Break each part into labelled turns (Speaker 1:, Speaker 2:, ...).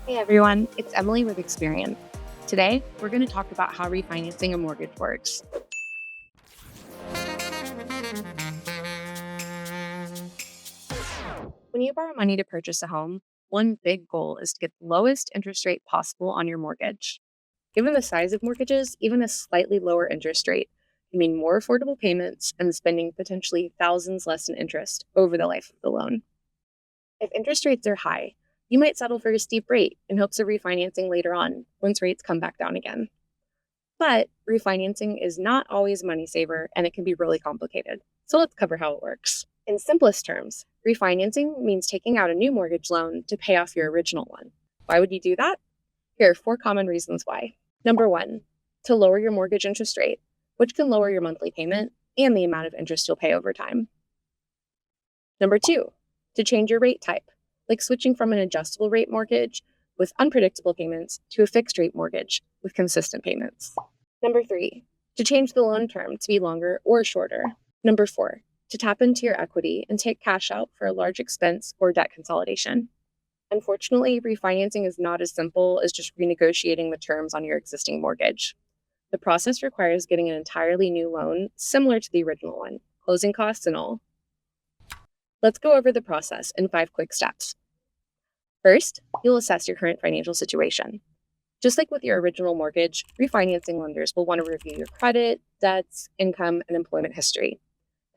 Speaker 1: Hey everyone, it's Emily with Experian. Today, we're going to talk about how refinancing a mortgage works. When you borrow money to purchase a home, one big goal is to get the lowest interest rate possible on your mortgage. Given the size of mortgages, even a slightly lower interest rate can mean more affordable payments and spending potentially thousands less in interest over the life of the loan. If interest rates are high, you might settle for a steep rate in hopes of refinancing later on once rates come back down again. But refinancing is not always a money saver and it can be really complicated. So let's cover how it works. In simplest terms, refinancing means taking out a new mortgage loan to pay off your original one. Why would you do that? Here are 4 common reasons why. Number 1, to lower your mortgage interest rate, which can lower your monthly payment and the amount of interest you'll pay over time. Number 2, to change your rate type, like switching from an adjustable rate mortgage with unpredictable payments to a fixed rate mortgage with consistent payments. Number 3, to change the loan term to be longer or shorter. Number 4, to tap into your equity and take cash out for a large expense or debt consolidation. Unfortunately, refinancing is not as simple as just renegotiating the terms on your existing mortgage. The process requires getting an entirely new loan similar to the original one, closing costs and all. Let's go over the process in 5 quick steps. First, you'll assess your current financial situation. Just like with your original mortgage, refinancing lenders will want to review your credit, debts, income, and employment history.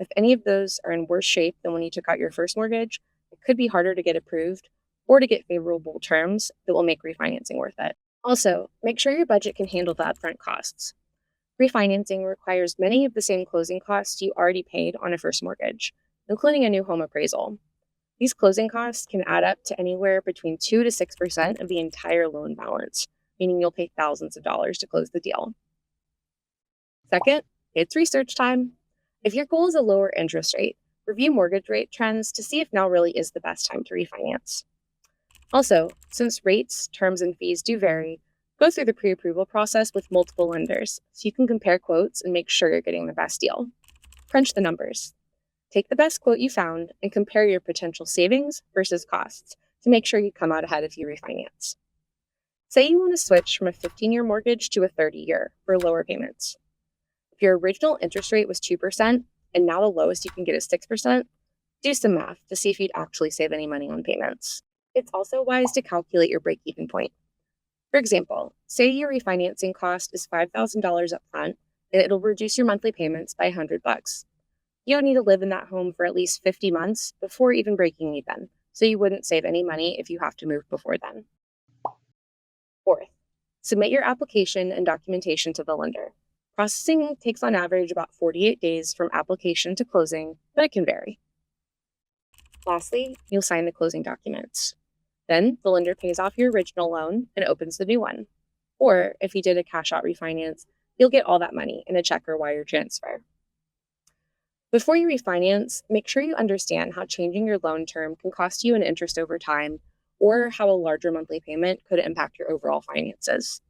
Speaker 1: If any of those are in worse shape than when you took out your first mortgage, it could be harder to get approved or to get favorable terms that will make refinancing worth it. Also, make sure your budget can handle the upfront costs. Refinancing requires many of the same closing costs you already paid on a first mortgage, including a new home appraisal. These closing costs can add up to anywhere between 2 to 6% of the entire loan balance, meaning you'll pay thousands of dollars to close the deal. Second, it's research time. If your goal is a lower interest rate, review mortgage rate trends to see if now really is the best time to refinance. Also, since rates, terms, and fees do vary, go through the pre-approval process with multiple lenders so you can compare quotes and make sure you're getting the best deal. Crunch the numbers. Take the best quote you found and compare your potential savings versus costs to make sure you come out ahead if you refinance. Say you want to switch from a 15-year mortgage to a 30-year for lower payments. If your original interest rate was 2% and now the lowest you can get is 6%, do some math to see if you'd actually save any money on payments. It's also wise to calculate your break-even point. For example, say your refinancing cost is $5,000 upfront and it'll reduce your monthly payments by $100. You don't need to live in that home for at least 50 months before even breaking even, so you wouldn't save any money if you have to move before then. Fourth, submit your application and documentation to the lender. Processing takes on average about 48 days from application to closing, but it can vary. Lastly, you'll sign the closing documents. Then the lender pays off your original loan and opens the new one. Or if you did a cash out refinance, you'll get all that money in a check or wire transfer. Before you refinance, make sure you understand how changing your loan term can cost you in interest over time, or how a larger monthly payment could impact your overall finances.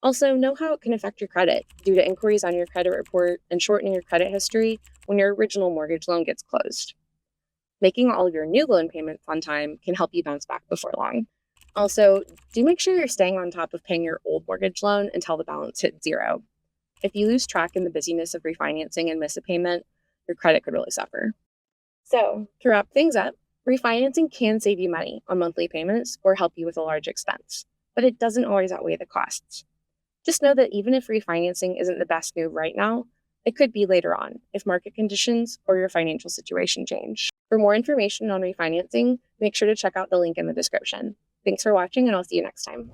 Speaker 1: Also, know how it can affect your credit due to inquiries on your credit report and shortening your credit history when your original mortgage loan gets closed. Making all of your new loan payments on time can help you bounce back before long. Also, do make sure you're staying on top of paying your old mortgage loan until the balance hits zero. If you lose track in the busyness of refinancing and miss a payment, your credit could really suffer. So, to wrap things up, refinancing can save you money on monthly payments or help you with a large expense, but it doesn't always outweigh the costs. Just know that even if refinancing isn't the best move right now, it could be later on if market conditions or your financial situation change. For more information on refinancing, make sure to check out the link in the description. Thanks for watching, and I'll see you next time.